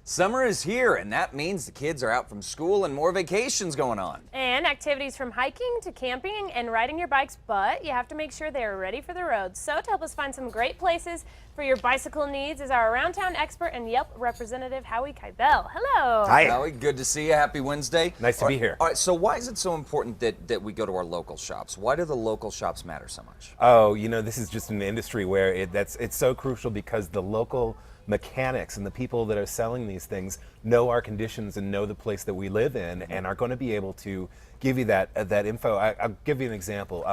Summer is here, and that means the kids are out from school and more vacations going on. And activities from hiking to camping and riding your bikes, but you have to make sure they are ready for the road. So to help us find some great places for your bicycle needs is our around town expert and Yelp representative, Howie Kybell. Hello. Hi, Howie. Good to see you. Happy Wednesday. Nice to be here. All right, so why is it so important that we go to our local shops? Why do the local shops matter so much? Oh, you know, this is just an industry where it's so crucial because the local mechanics and the people that are selling these things know our conditions and know the place that we live in and are going to be able to give you that info. I'll give you an example.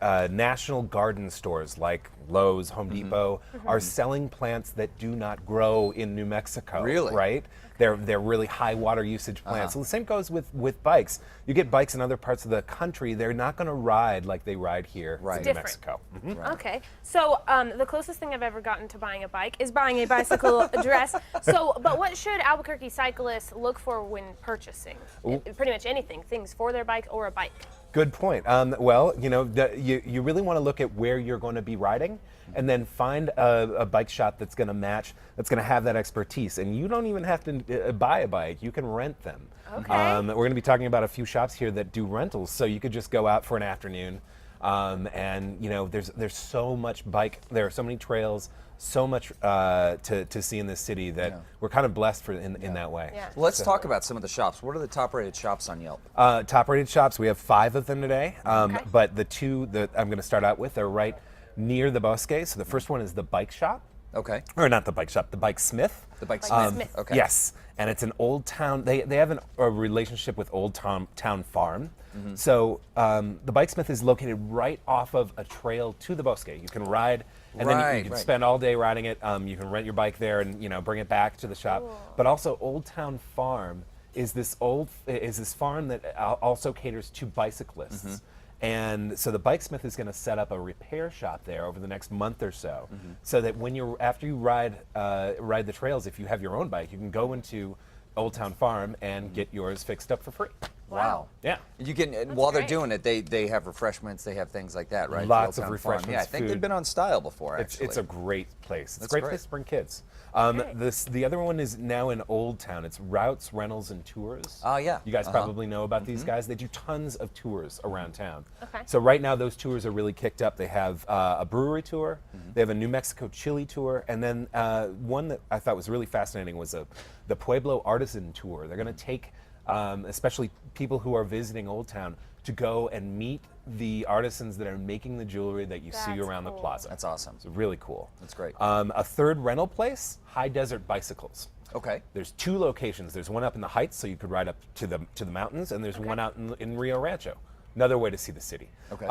National garden stores like Lowe's, Home Depot are selling plants that do not grow in New Mexico. Really? Right? They're really high water usage plants. So the same goes with bikes. You get bikes in other parts of the country, they're not going to ride like they ride here in New Mexico. Right. Okay, so the closest thing I've ever gotten to buying a bike is buying a bicycle dress. So, but what should Albuquerque cyclists look for when purchasing? Pretty much anything, things for their bike or a bike. Good point. Well, you know, you really want to look at where you're going to be riding and then find a bike shop that's going to match, that's going to have that expertise. And you don't even have to buy a bike. You can rent them. Okay. We're going to be talking about a few shops here that do rentals. So you could just go out for an afternoon. And, you know, there's so much bike, there are so many trails, so much to see in this city that we're kind of blessed in that way. Yeah. Well, let's talk about some of the shops. What are the top-rated shops on Yelp? Top-rated shops, we have 5 of them today, but the 2 that I'm going to start out with are right near the Bosque. So the first one is the Bike Shop. Okay. Or not the Bike Shop, the Bike Smith. The Bike Smith. Okay. Yes, and it's an Old Town, they have a relationship with Old Town Farm. So the Bike Smith is located right off of a trail to the Bosque. You can ride, and then you can spend all day riding it. You can rent your bike there and, you know, bring it back to the shop. Cool. But also Old Town Farm is this farm that also caters to bicyclists. And so the Bike Smith is going to set up a repair shop there over the next month or so, so that after you ride the trails, if you have your own bike, you can go into Old Town Farm and get yours fixed up for free. Wow. Yeah. You can, while they're doing it, they have refreshments, they have things like that, right? Lots The of Old Town Farm. refreshments, Yeah, I think food. they've been on Style before, actually. It's a great place. It's That's a great great. place to bring kids. The other one is now in Old Town. It's Routes, Rentals, and Tours. Oh, yeah. You guys probably know about these guys. They do tons of tours around town. Okay. So right now those tours are really kicked up. They have a brewery tour. They have a New Mexico chili tour. And then one that I thought was really fascinating was the Pueblo Artisan Tour. They're going to take especially people who are visiting Old Town to go and meet the artisans that are making the jewelry that you see That's around the cool. plaza. That's awesome. It's really cool. That's great. A third rental place, High Desert Bicycles. Okay. There's 2 locations. There's one up in the Heights, so you could ride up to the mountains, and there's one out in Rio Rancho. Another way to see the city. Okay.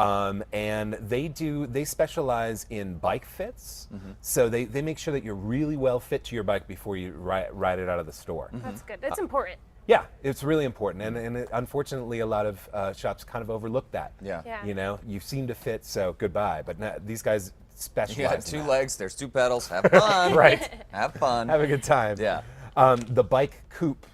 And they specialize in bike fits, so they make sure that you're really well fit to your bike before you ride it out of the store. That's good. That's important. Yeah, it's really important, and unfortunately, a lot of shops kind of overlook that. Yeah. Yeah. You know, you seem to fit, so goodbye. But these guys specialize. You got in 2 that. legs, there's 2 pedals, have fun. Right. Have fun. Have a good time. Yeah. The Bike Coupe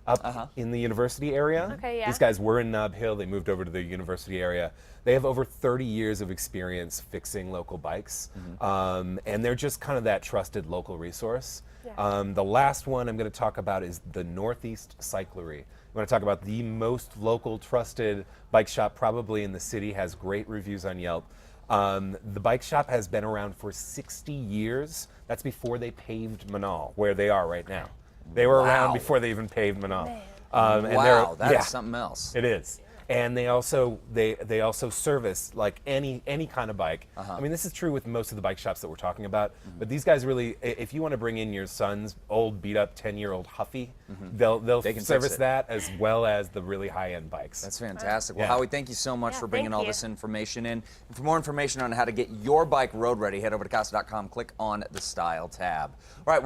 up in the university area. Okay, yeah. These guys were in Nob Hill. They moved over to the university area. They have over 30 years of experience fixing local bikes, and they're just kind of that trusted local resource. Yeah. The last one I'm going to talk about is the Northeast Cyclery. I'm going to talk about the most local trusted bike shop probably in the city, has great reviews on Yelp. The bike shop has been around for 60 years. That's before they paved Manal, where they are right now. They were around before they even paved Manal. Wow, that is something else. It is. And they also service like any kind of bike. I mean, this is true with most of the bike shops that we're talking about. But these guys really, if you want to bring in your son's old beat up 10-year-old Huffy, they'll can service fix it. that as well as the really high end bikes. That's fantastic. Well, Yeah. Howie, thank you so much for bringing thank all you. this information in. And for more information on how to get your bike road ready, head over to Casa.com, click on the Style tab. All right.